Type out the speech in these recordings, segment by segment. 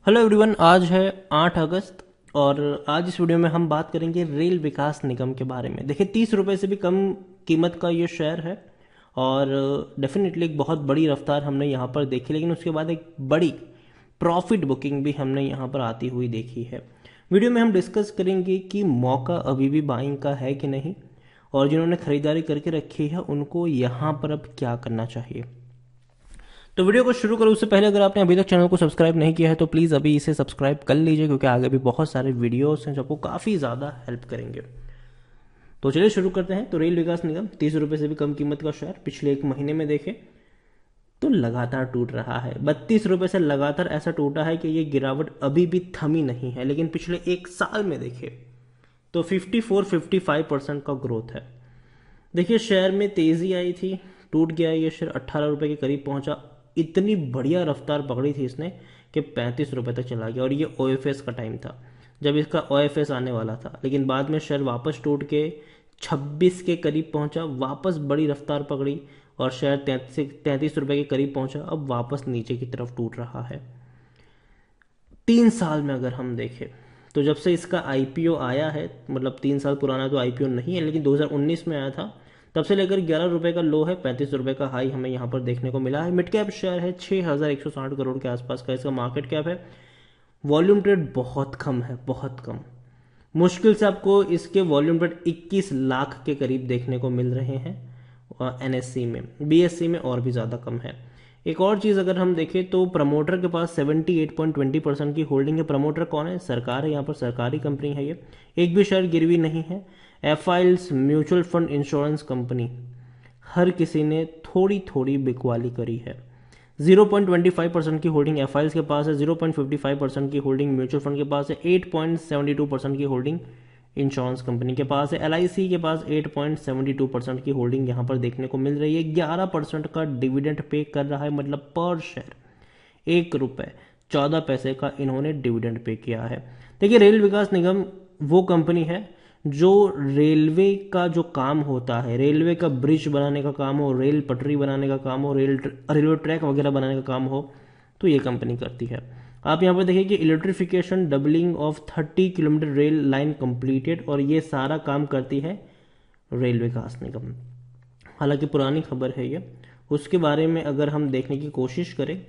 Hello everyone, आज है 8 अगस्त और आज इस वीडियो में हम बात करेंगे रेल विकास निगम के बारे में। देखिए, 30 रुपये से भी कम कीमत का ये शेयर है और डेफिनेटली एक बहुत बड़ी रफ्तार हमने यहाँ पर देखी, लेकिन उसके बाद एक बड़ी प्रॉफिट बुकिंग भी हमने यहाँ पर आती हुई देखी है। वीडियो में हम डिस्कस करेंगे कि मौका अभी भी बाइंग का है कि नहीं, और जिन्होंने खरीदारी करके रखी है उनको यहाँ पर अब क्या करना चाहिए। तो वीडियो को शुरू करो उससे पहले अगर आपने अभी तक चैनल को सब्सक्राइब नहीं किया है तो प्लीज़ अभी इसे सब्सक्राइब कर लीजिए, क्योंकि आगे भी बहुत सारे वीडियोस हैं जो आपको काफ़ी ज़्यादा हेल्प करेंगे। तो चलिए शुरू करते हैं। तो रेल विकास निगम 30 रुपये से भी कम कीमत का शेयर पिछले एक महीने में देखें तो लगातार टूट रहा है। 32 रुपये से लगातार ऐसा टूटा है कि ये गिरावट अभी भी थमी नहीं है, लेकिन पिछले एक साल में देखें तो 54-55% का ग्रोथ है। देखिए, शेयर में तेज़ी आई थी, टूट गया ये शेयर, 18 रुपये के करीब पहुंचा। इतनी बढ़िया रफ्तार पकड़ी थी इसने कि 35 रुपये तक चला गया, और ये ओएफएस का टाइम था जब इसका ओएफएस आने वाला था। लेकिन बाद में शेयर वापस टूट के 26 के करीब पहुंचा, वापस बड़ी रफ्तार पकड़ी और शेयर 33 रुपये के करीब पहुंचा। अब वापस नीचे की तरफ टूट रहा है। 3 साल में अगर हम देखें तो जब से इसका आईपीओ आया है, मतलब 3 साल पुराना तो आईपीओ नहीं है, लेकिन 2019 में आया था, तब से लेकर 11 रुपये का लो है, 35 रुपये का हाई हमें यहाँ पर देखने को मिला है। मिड कैप शेयर है, 6160 करोड़ के आसपास का इसका मार्केट कैप है। वॉल्यूम ट्रेड बहुत कम है, बहुत कम। मुश्किल से आपको इसके वॉल्यूम ट्रेड 21 लाख के करीब देखने को मिल रहे हैं एनएससी में। बीएससी में और भी ज़्यादा कम है। एक और चीज़ अगर हम देखें तो प्रमोटर के पास 78.20% की होल्डिंग है। प्रमोटर कौन है? सरकार है, यहाँ पर सरकारी कंपनी है ये। एक भी शेयर गिरवी नहीं है। एफआईल्स म्यूचुअल फंड इंश्योरेंस कंपनी, हर किसी ने थोड़ी थोड़ी बिकवाली करी है। 0.25% की होल्डिंग एफआईल्स के पास है, 0.55% की होल्डिंग म्यूचुअल फंड के पास है, 8.72% की होल्डिंग इंश्योरेंस कंपनी के पास है। एलआईसी के पास 8.72% की होल्डिंग यहाँ पर देखने को मिल रही है। 11% का डिविडेंड पे कर रहा है, मतलब पर शेयर 1 रुपये 14 पैसे का इन्होंने डिविडेंड पे किया है। देखिए, रेल विकास निगम वो कंपनी है जो रेलवे का जो काम होता है, रेलवे का ब्रिज बनाने का काम हो, रेल पटरी बनाने का काम हो, रेलवे ट्रैक वगैरह बनाने का काम हो, तो ये कंपनी करती है। आप यहाँ पर देखिए कि electrification doubling of 30 kilometre rail line completed, और ये सारा काम करती है रेल विकास निगम। हालांकि पुरानी खबर है ये, उसके बारे में अगर हम देखने की कोशिश करें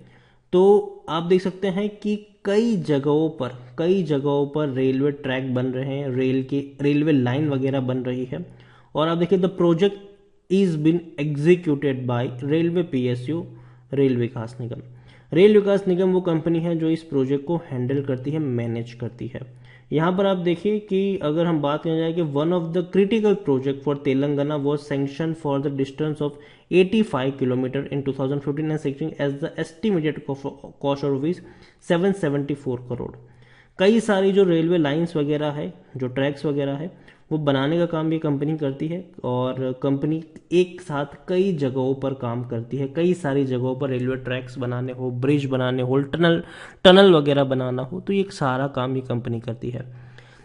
तो आप देख सकते हैं कि कई जगहों पर रेलवे ट्रैक बन रहे हैं, रेलवे लाइन वगैरह बन रही है। और आप देखिए, the project is been executed by railway PSU, Rail Vikas Nigam. Rail Vikas Nigam वो कंपनी है जो इस प्रोजेक्ट को हैंडल करती है, मैनेज करती है। यहाँ पर आप देखिए कि अगर हम बात करें जाए कि one of the critical project for Telangana was sanction for the distance of 85 kilometre in 2015 and 16 as the estimated cost of rupees 774 crore. कई सारी जो रेलवे लाइंस वगैरह है, जो ट्रैक्स वगैरह है, वो बनाने का काम ये कंपनी करती है। और कंपनी एक साथ कई जगहों पर काम करती है, कई सारी जगहों पर रेलवे ट्रैक्स बनाने हो, ब्रिज बनाने हो, टनल वगैरह बनाना हो, तो ये सारा काम ये कंपनी करती है।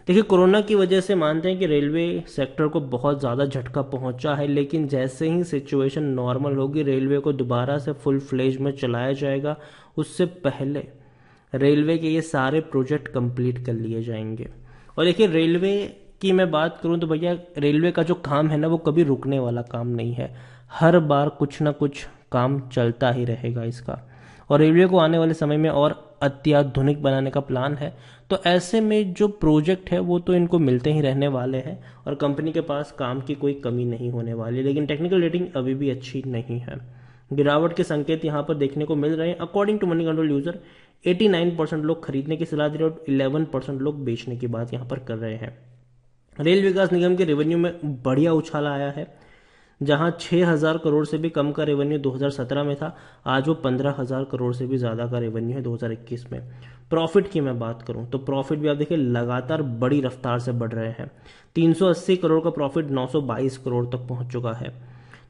देखिए, कोरोना की वजह से मानते हैं कि रेलवे सेक्टर को बहुत ज़्यादा झटका पहुंचा है, लेकिन जैसे ही सिचुएशन नॉर्मल होगी रेलवे को दोबारा से फुल फ्लेज में चलाया जाएगा। उससे पहले रेलवे के ये सारे प्रोजेक्ट कंप्लीट कर लिए जाएंगे। और देखिए, रेलवे की मैं बात करूं तो भैया, रेलवे का जो काम है ना, वो कभी रुकने वाला काम नहीं है। हर बार कुछ ना कुछ काम चलता ही रहेगा इसका। और रेलवे को आने वाले समय में और अत्याधुनिक बनाने का प्लान है। तो ऐसे में जो प्रोजेक्ट है वो तो इनको मिलते ही रहने वाले हैं, और कंपनी के पास काम की कोई कमी नहीं होने वाली। लेकिन टेक्निकल रेटिंग अभी भी अच्छी नहीं है। गिरावट के संकेत यहाँ पर देखने को मिल रहे हैं। According to Moneycontrol user, 89% लोग खरीदने की सलाह दे रहे हैं और 11% लोग बेचने की बात यहाँ पर कर रहे हैं। रेल विकास निगम के रेवेन्यू में बढ़िया उछाल आया है। जहां 6000 करोड़ से भी कम का रेवेन्यू 2017 में था, आज वो 15000 करोड़ से भी ज़्यादा का रेवेन्यू है 2021 में। प्रॉफिट की मैं बात करूं तो प्रॉफिट भी आप देखिए लगातार बड़ी रफ्तार से बढ़ रहे हैं। 380 करोड़ का प्रॉफिट 922 करोड़ तक पहुंच चुका है।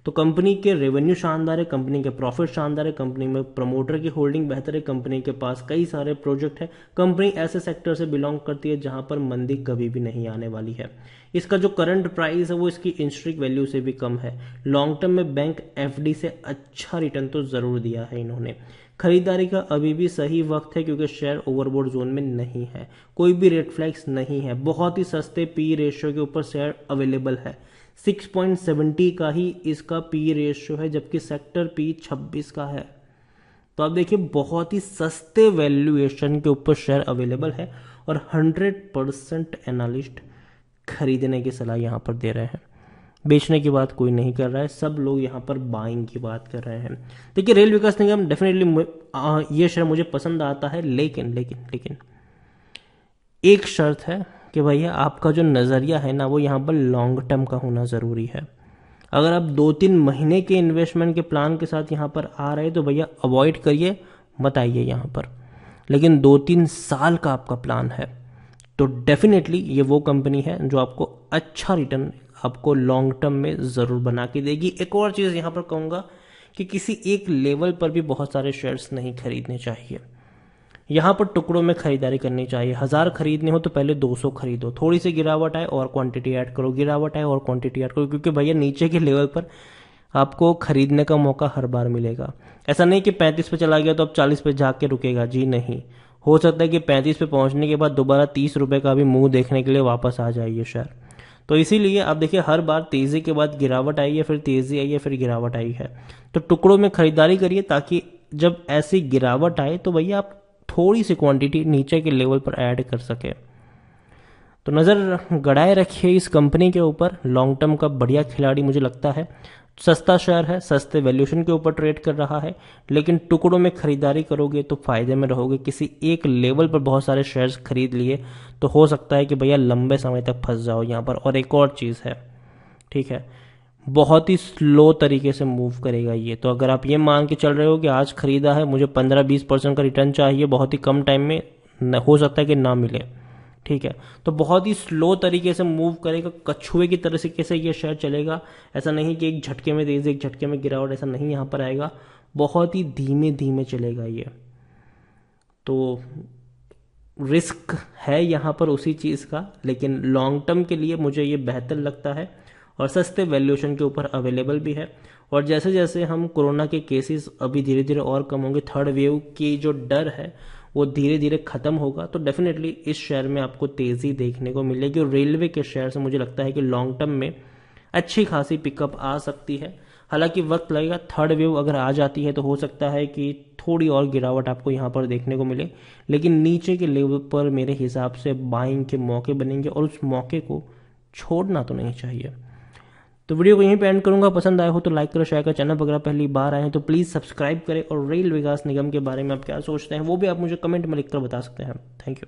तो कंपनी के रेवेन्यू शानदार है, कंपनी के प्रॉफिट शानदार है, कंपनी में प्रमोटर की होल्डिंग बेहतर है, कंपनी के पास कई सारे प्रोजेक्ट है। कंपनी ऐसे सेक्टर से बिलोंग करती है जहां पर मंदी कभी भी नहीं आने वाली है। इसका जो करंट प्राइस है वो इसकी इंस्ट्रिक वैल्यू से भी कम है। लॉन्ग टर्म में बैंक एफडी से अच्छा रिटर्न तो जरूर दिया है इन्होंने। खरीदारी का अभी भी सही वक्त है क्योंकि शेयर ओवरबॉट जोन में नहीं है, कोई भी रेड फ्लैग्स नहीं है, बहुत ही सस्ते पी रेशियो के ऊपर शेयर अवेलेबल है। 6.70 का ही इसका पी रेशियो है, जबकि सेक्टर पी 26 का है। तो आप देखिए बहुत ही सस्ते वैल्यूएशन के ऊपर शेयर अवेलेबल है और 100% एनालिस्ट खरीदने की सलाह यहाँ पर दे रहे हैं। बेचने की बात कोई नहीं कर रहा है, सब लोग यहाँ पर बाइंग की बात कर रहे हैं। देखिए रेल विकास निगम डेफिनेटली ये शेयर मुझे पसंद आता है, लेकिन लेकिन लेकिन एक शर्त है कि भैया आपका जो नज़रिया है ना वो यहाँ पर लॉन्ग टर्म का होना ज़रूरी है। अगर आप 2-3 महीने के इन्वेस्टमेंट के प्लान के साथ यहाँ पर आ रहे तो भैया अवॉइड करिए, मत आइए यहाँ पर। लेकिन 2-3 साल का आपका प्लान है तो डेफिनेटली ये वो कंपनी है जो आपको अच्छा रिटर्न आपको लॉन्ग टर्म में ज़रूर बना के देगी। एक और चीज़ यहाँ पर कहूँगा कि किसी एक लेवल पर भी बहुत सारे शेयर्स नहीं खरीदने चाहिए, यहाँ पर टुकड़ों में खरीदारी करनी चाहिए। 1000 खरीदने हो तो पहले 200 खरीदो, थोड़ी सी गिरावट आए और क्वांटिटी ऐड करो, गिरावट आए और क्वांटिटी ऐड करो, क्योंकि भैया नीचे के लेवल पर आपको खरीदने का मौका हर बार मिलेगा। ऐसा नहीं कि 35 पे चला गया तो अब 40 पे जाके रुकेगा, जी नहीं। हो सकता है कि 35 पे पहुंचने के बाद दोबारा 30 रुपए का भी मुंह देखने के लिए वापस आ जाए ये शेयर। तो इसीलिए आप देखिए हर बार तेजी के बाद गिरावट आई है, फिर तेजी आई है, फिर गिरावट आई है। तो टुकड़ों में खरीदारी करिए ताकि जब ऐसी गिरावट आए तो भैया आप थोड़ी सी क्वांटिटी नीचे के लेवल पर ऐड कर सके। तो नज़र गड़ाए रखिए इस कंपनी के ऊपर, लॉन्ग टर्म का बढ़िया खिलाड़ी मुझे लगता है। सस्ता शेयर है, सस्ते वैल्यूएशन के ऊपर ट्रेड कर रहा है, लेकिन टुकड़ों में खरीदारी करोगे तो फायदे में रहोगे। किसी एक लेवल पर बहुत सारे शेयर्स खरीद लिए तो हो सकता है कि भैया लंबे समय तक फंस जाओ यहाँ पर। और एक और चीज़ है, ठीक है, बहुत ही स्लो तरीके से मूव करेगा ये। तो अगर आप ये मान के चल रहे हो कि आज खरीदा है मुझे 15-20% का रिटर्न चाहिए बहुत ही कम टाइम में, हो सकता है कि ना मिले, ठीक है। तो बहुत ही स्लो तरीके से मूव करेगा, कछुए की तरह से ये शेयर चलेगा। ऐसा नहीं कि एक झटके में तेजी एक झटके में गिरावट, ऐसा नहीं यहाँ पर आएगा, बहुत ही धीमे धीमे चलेगा ये। तो रिस्क है यहाँ पर उसी चीज़ का, लेकिन लॉन्ग टर्म के लिए मुझे ये बेहतर लगता है और सस्ते वैल्यूएशन के ऊपर अवेलेबल भी है। और जैसे जैसे हम कोरोना के केसेस अभी धीरे धीरे और कम होंगे, थर्ड वेव की जो डर है वो धीरे धीरे खत्म होगा, तो डेफिनेटली इस शेयर में आपको तेज़ी देखने को मिलेगी। और रेलवे के शेयर से मुझे लगता है कि लॉन्ग टर्म में अच्छी खासी पिकअप आ सकती है। हालांकि वक्त लगेगा, थर्ड वेव अगर आ जाती है तो हो सकता है कि थोड़ी और गिरावट आपको यहाँ पर देखने को मिले, लेकिन नीचे के लेवल पर मेरे हिसाब से बाइंग के मौके बनेंगे और उस मौके को छोड़ना तो नहीं चाहिए। तो वीडियो को यहीं पे एंड करूंगा। पसंद आया हो तो लाइक करो, शेयर करो। चैनल पर अगर पहली बार आए हैं तो प्लीज़ सब्सक्राइब करें और रेल विकास निगम के बारे में आप क्या सोचते हैं वो भी आप मुझे कमेंट में लिखकर बता सकते हैं। Thank you.